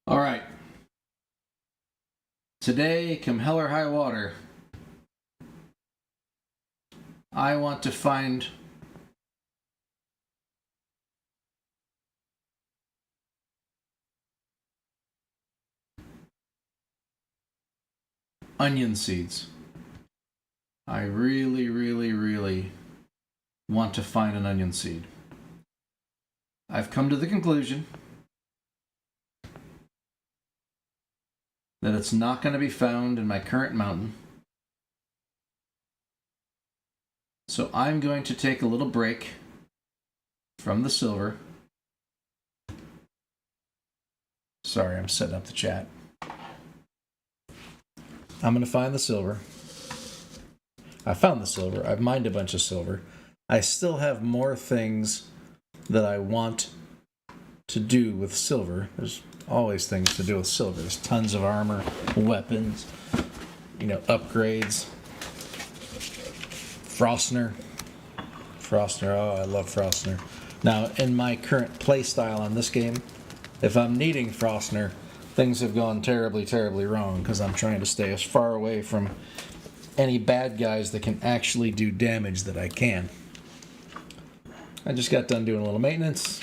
All right. Today, come hell or high water, I want to find onion seeds. I really, really, really want to find an onion seed. I've come to the conclusion that it's not going to be found in my current mountain. So I'm going to take a little break from the silver. Sorry, I'm setting up the chat. I'm going to find the silver. I found the silver. I've mined a bunch of silver. I still have more things that I want to do with silver. There's always things to do with silver. There's tons of armor, weapons, upgrades. Frostner, oh, I love Frostner. Now, in my current playstyle on this game, if I'm needing Frostner, things have gone terribly, terribly wrong because I'm trying to stay as far away from any bad guys that can actually do damage that I can. I just got done doing a little maintenance.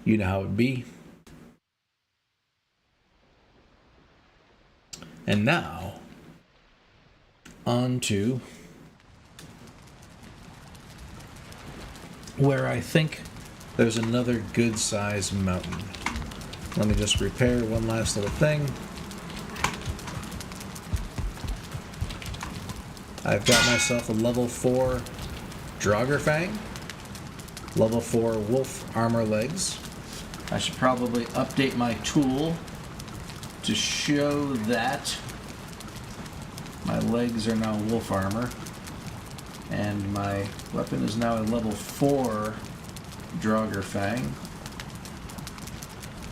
You know how it be. And now, on to where I think there's another good-sized mountain. Let me just repair one last little thing. I've got myself a level 4 Draugr level 4 wolf armor legs. I should probably update my tool to show that my legs are now wolf armor. And my weapon is now a level 4 Draugr.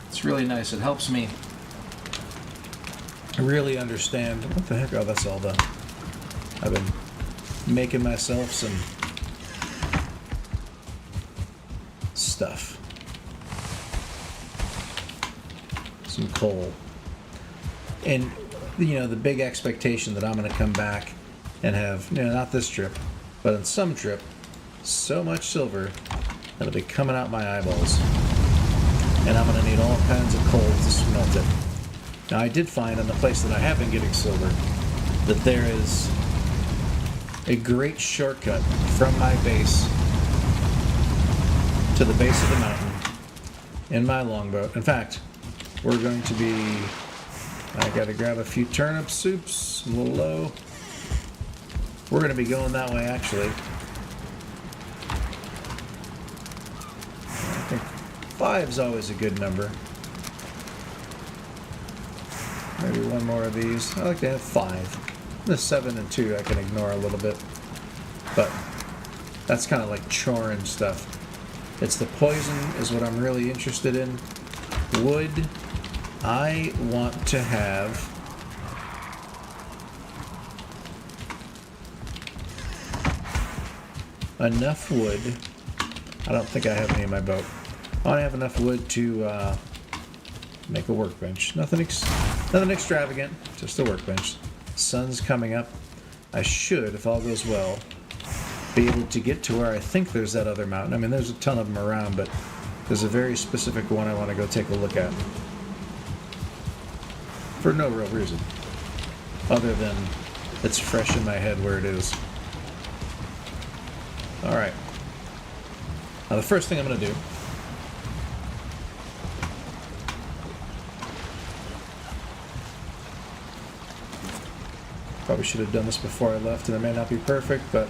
It's really nice. It helps me really understand. What the heck? Oh, that's all done. I've been making myself some stuff. Some coal. And, the big expectation that I'm going to come back and have, not this trip, but on some trip, so much silver that'll be coming out my eyeballs. And I'm going to need all kinds of coal to smelt it. Now, I did find in the place that I have been getting silver that there is a great shortcut from my base to the base of the mountain in my longbow. In fact, we're going to be... I got to grab a few turnip soups, a little low. We're going to be going that way, actually. I think 5's always a good number. Maybe one more of these. I like to have 5. The 7 and 2 I can ignore a little bit. But that's kind of like chorin stuff. It's the poison is what I'm really interested in. Wood, I want to have... enough wood. I don't think I have any in my boat. I want to have enough wood to make a workbench. Nothing extravagant, just a workbench. Sun's coming up. I should, if all goes well, be able to get to where I think there's that other mountain. I mean, there's a ton of them around, but there's a very specific one I want to go take a look at. For no real reason. Other than it's fresh in my head where it is. Alright. Now the first thing I'm going to do probably should have done this before I left, and it may not be perfect, but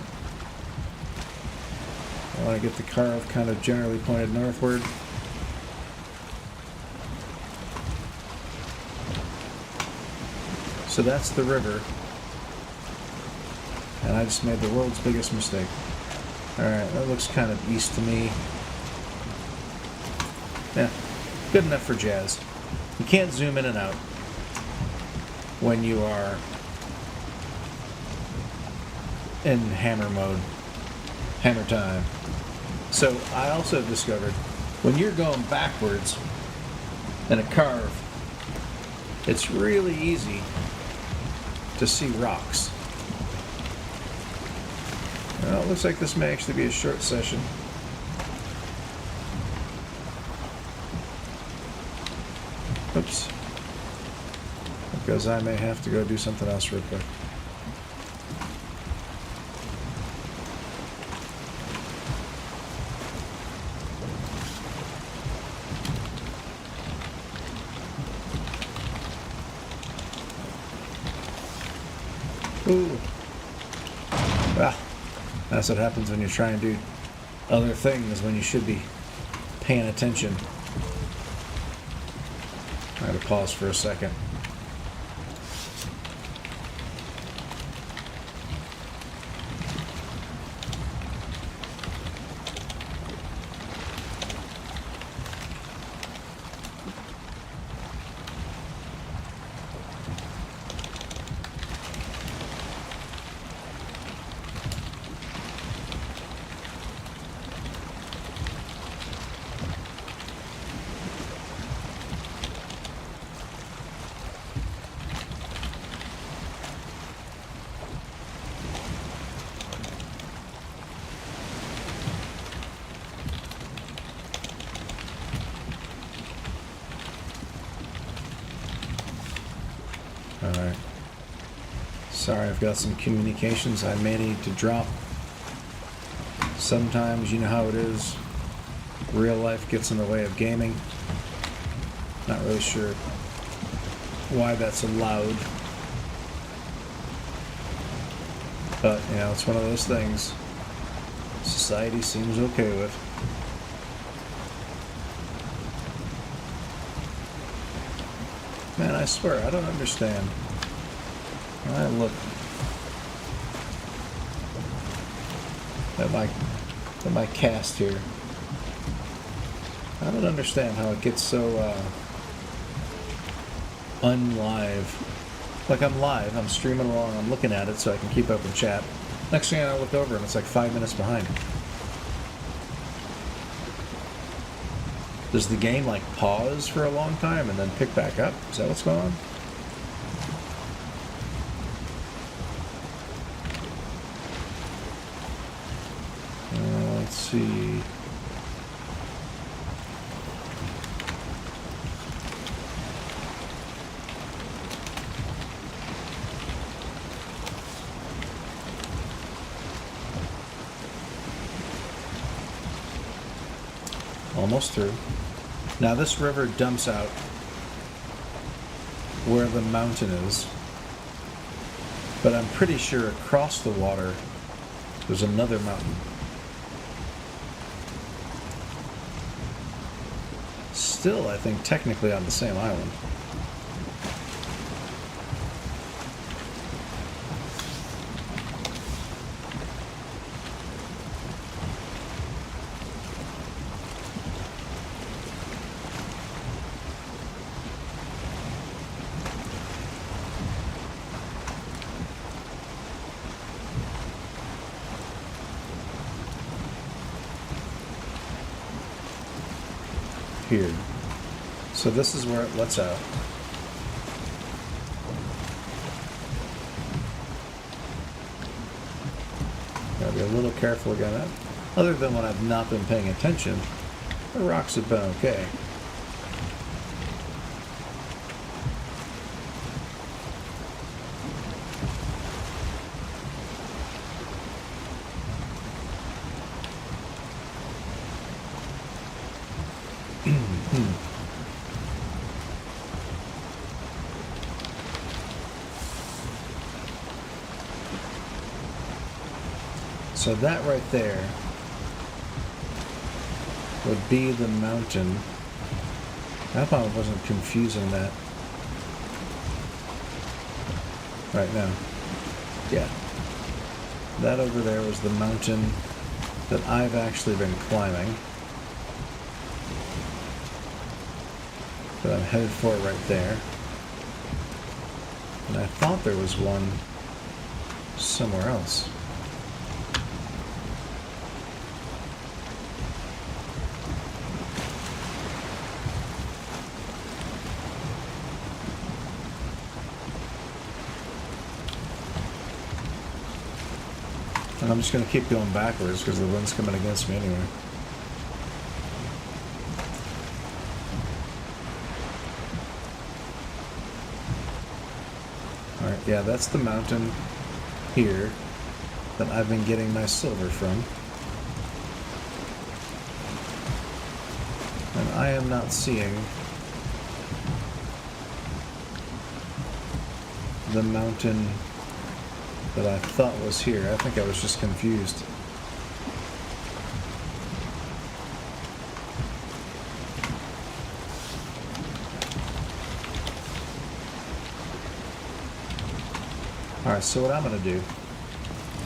I want to get the car kind of generally pointed northward. So that's the river, and I just made the world's biggest mistake. Alright, that looks kind of east to me. Yeah, good enough for jazz. You can't zoom in and out when you are in hammer mode. Hammer time. So I also discovered when you're going backwards, and a carve, it's really easy to see rocks. Well, it looks like this may actually be a short session. Oops. Because I may have to go do something else real quick. Ooh. Well, that's what happens when you try and do other things when you should be paying attention. I had to pause for a second. Alright. Sorry, I've got some communications I may need to drop. Sometimes, you know how it is, real life gets in the way of gaming. Not really sure why that's allowed. But, you know, it's one of those things society seems okay with. Man, I swear, I don't understand. When I look at my cast here, I don't understand how it gets so unlive. Like, I'm live, I'm streaming along, I'm looking at it so I can keep up with chat. Next thing I look over and it's like 5 minutes behind. Does the game like pause for a long time and then pick back up? Is that what's going on? Let's see. Almost through. Now this river dumps out where the mountain is, but I'm pretty sure across the water there's another mountain. Still, I think, technically on the same island. Here. So this is where it lets out. Gotta be a little careful again. Other than when I've not been paying attention, the rocks have been okay. So that right there would be the mountain. I hope I wasn't confusing that right now. Yeah. That over there was the mountain that I've actually been climbing. That I'm headed for right there. And I thought there was one somewhere else. I'm just going to keep going backwards because the wind's coming against me anyway. Alright, yeah, that's the mountain here that I've been getting my silver from. And I am not seeing the mountain that I thought was here. I think I was just confused. Alright, so what I'm going to do,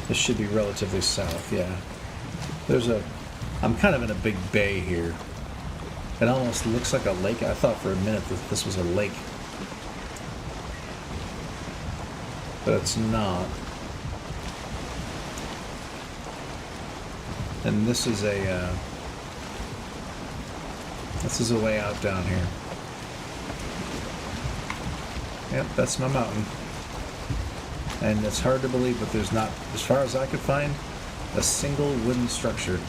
this should be relatively south, yeah. I'm kind of in a big bay here. It almost looks like a lake. I thought for a minute that this was a lake. But it's not. And this is a way out down here. Yep, that's my mountain. And it's hard to believe, but there's not, as far as I could find, a single wooden structure.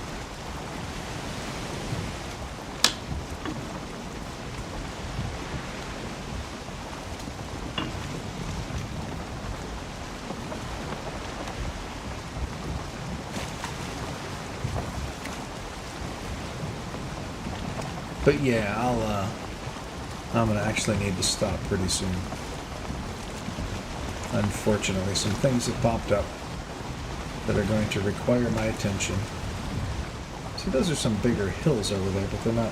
But yeah, I'm gonna actually need to stop pretty soon. Unfortunately, some things have popped up that are going to require my attention. See, those are some bigger hills over there, but they're not.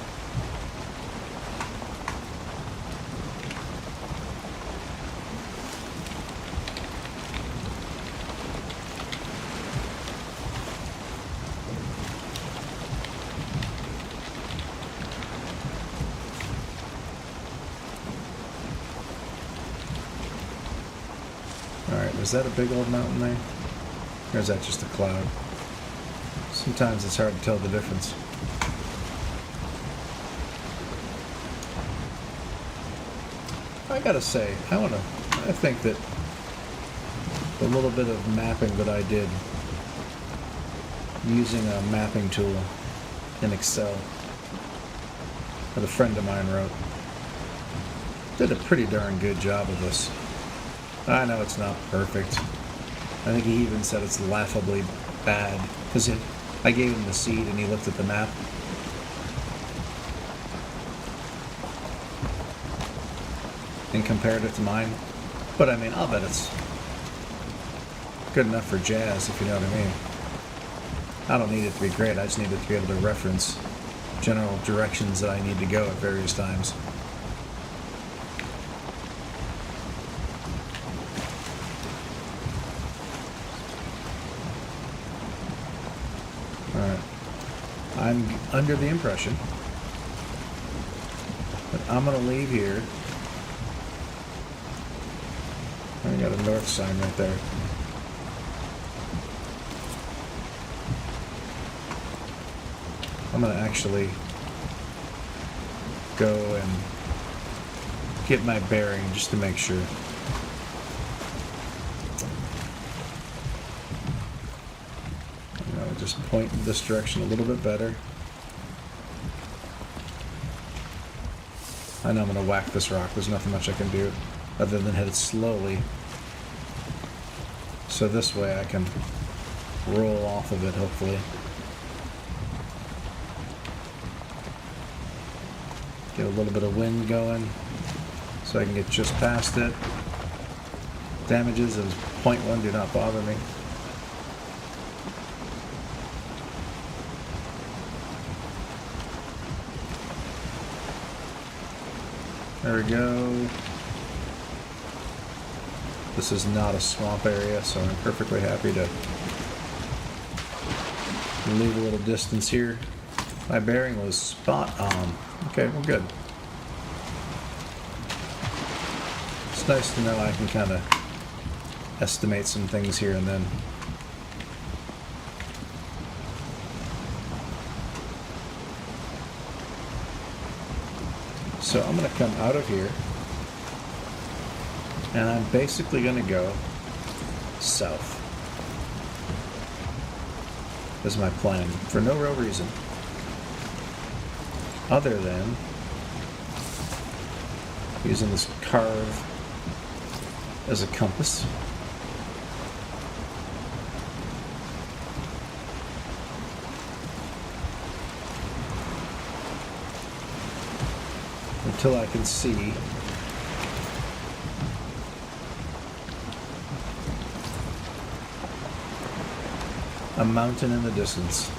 Alright, was that a big old mountain there? Or is that just a cloud? Sometimes it's hard to tell the difference. I gotta say, I think that the little bit of mapping that I did using a mapping tool in Excel that a friend of mine wrote did a pretty darn good job of this. I know it's not perfect. I think he even said it's laughably bad because I gave him the seed and he looked at the map. And compared it to mine. But I mean, I'll bet it's good enough for jazz, if you know what I mean. I don't need it to be great, I just need it to be able to reference general directions that I need to go at various times. Alright. I'm under the impression that I'm going to leave here. I got a north sign right there. I'm going to actually go and get my bearing just to make sure. Just point in this direction a little bit better. I know I'm going to whack this rock. There's nothing much I can do other than hit it slowly. So this way I can roll off of it, hopefully. Get a little bit of wind going so I can get just past it. Damages of 0.1 do not bother me. There we go. This is not a swamp area, so I'm perfectly happy to leave a little distance here. My bearing was spot on. Okay, we're good. It's nice to know I can kind of estimate some things here and then. So I'm going to come out of here, and I'm basically going to go south. is my plan, for no real reason. Other than using this carve as a compass. Until I can see a mountain in the distance.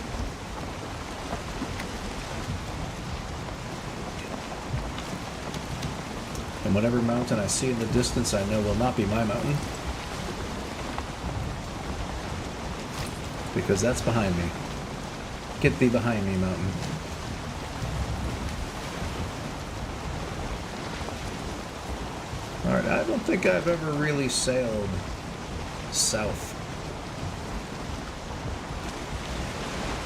And whatever mountain I see in the distance, I know will not be my mountain, because that's behind me. Get thee behind me, mountain. Alright, I don't think I've ever really sailed south.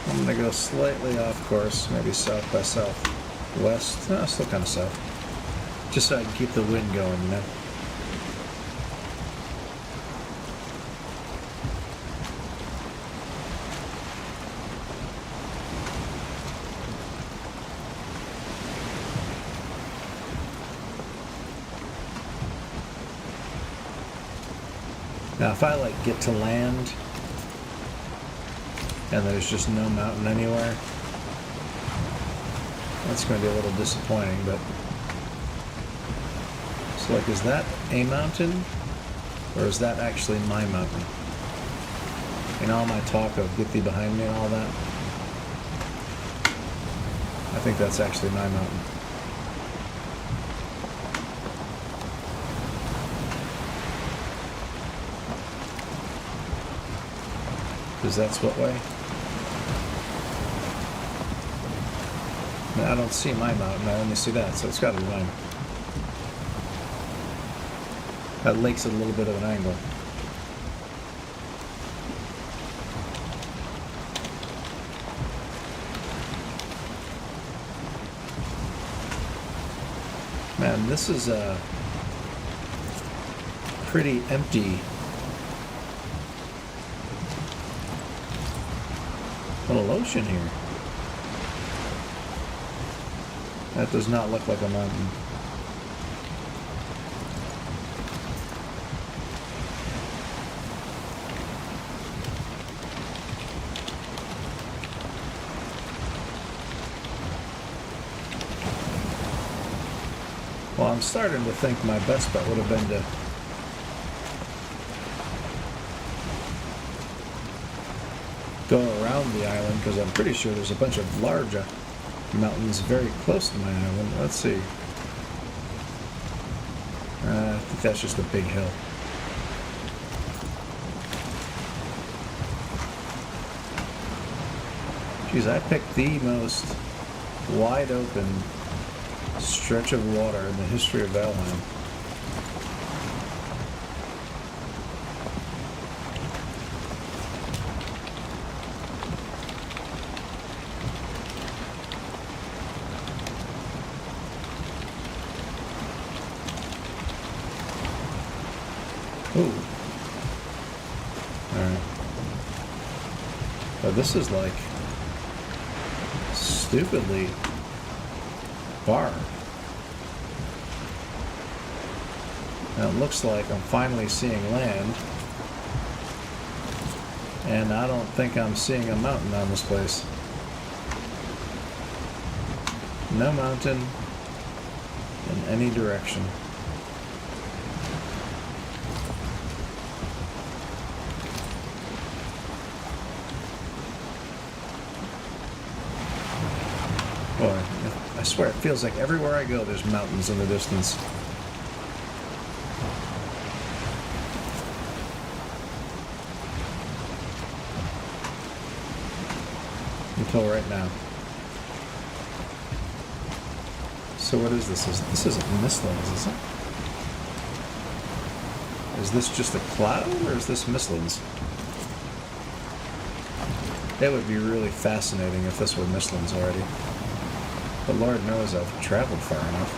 I'm going to go slightly off course, maybe south by southwest. No, still kind of south. Just so I can keep the wind going, you know. Now, if I like get to land and there's just no mountain anywhere, that's going to be a little disappointing, but so like, is that a mountain or is that actually my mountain? In all my talk of get thee behind me and all that, I think that's actually my mountain. Because that's what way? I don't see my mountain, I only see that, so it's got to be mine. That lake's at a little bit of an angle. Man, this is a pretty empty little ocean here. That does not look like a mountain. Well, I'm starting to think my best bet would have been to go around the island, because I'm pretty sure there's a bunch of large mountains very close to my island. Let's see. I think that's just a big hill. Geez, I picked the most wide open stretch of water in the history of Valheim. Ooh. Alright. But this is like stupidly far. Now it looks like I'm finally seeing land, and I don't think I'm seeing a mountain on this place. No mountain in any direction. Boy, I swear it feels like everywhere I go there's mountains in the distance. Until right now. So what is this? This isn't Mistlands, is it? Is this just a cloud, or is this Mistlands? It would be really fascinating if this were Mistlands already. But Lord knows I've traveled far enough.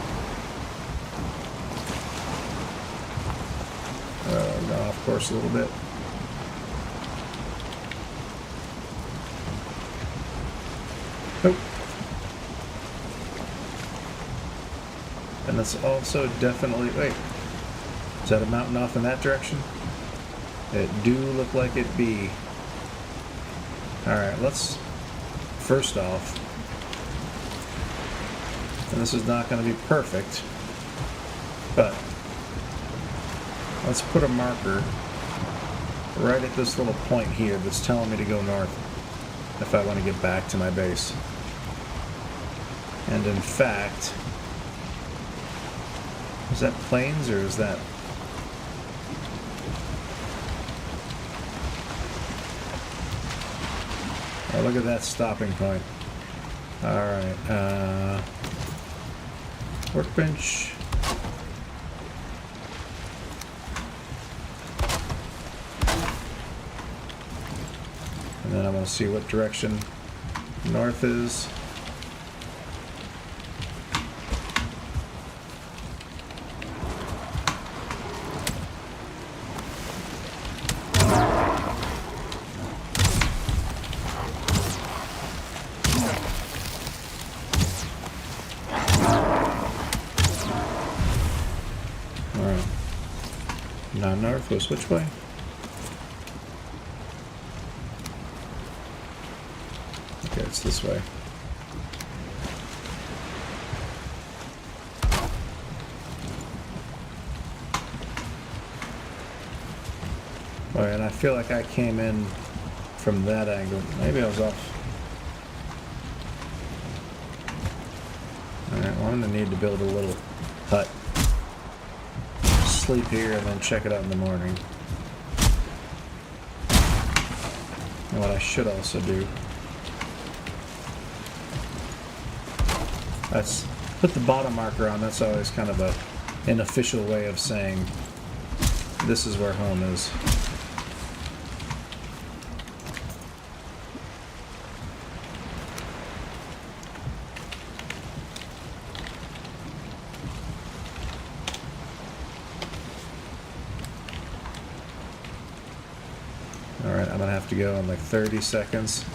Got off course a little bit. Oh. And it's also definitely... Wait. Is that a mountain off in that direction? It do look like it be. Alright, let's... First off... And this is not going to be perfect. But... Let's put a marker right at this little point here that's telling me to go north if I want to get back to my base. And in fact... Is that plains or is that... Oh, look at that stopping point. Alright, workbench. And then I want to see what direction north is. Alright. Now north goes which way? Okay, it's this way. Alright, and I feel like I came in from that angle. Maybe I was off. Alright, well I'm going to need to build a little hut. Sleep here and then check it out in the morning. And what I should also do, that's put the bottom marker on. That's always kind of an official way of saying this is where home is. Alright, I'm going to have to go in like 30 seconds.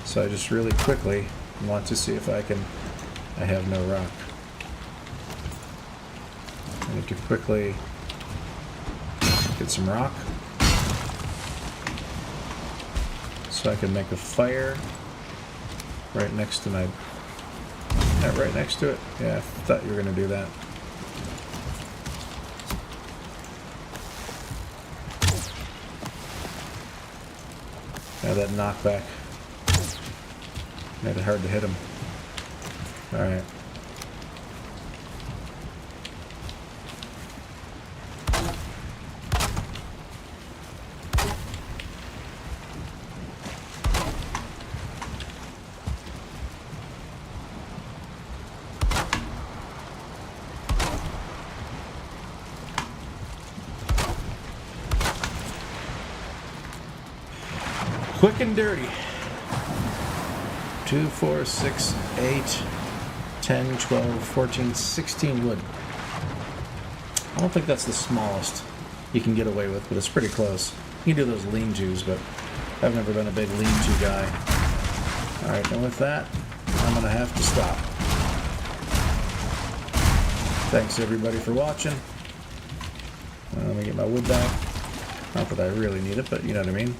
So I just really quickly want to see if I can... I have no rock. I need to quickly get some rock. So I can make a fire right next to my... Yeah, right next to it. Yeah, I thought you were going to do that. Yeah, that knockback made it hard to hit him. Alright. Quick and dirty. 2, 4, 6, 8, 10, 12, 14, 16 wood. I don't think that's the smallest you can get away with, but it's pretty close. You can do those lean-tos, but I've never been a big lean-to guy. Alright, and with that, I'm going to have to stop. Thanks everybody for watching. Let me get my wood back. Not that I really need it, but you know what I mean.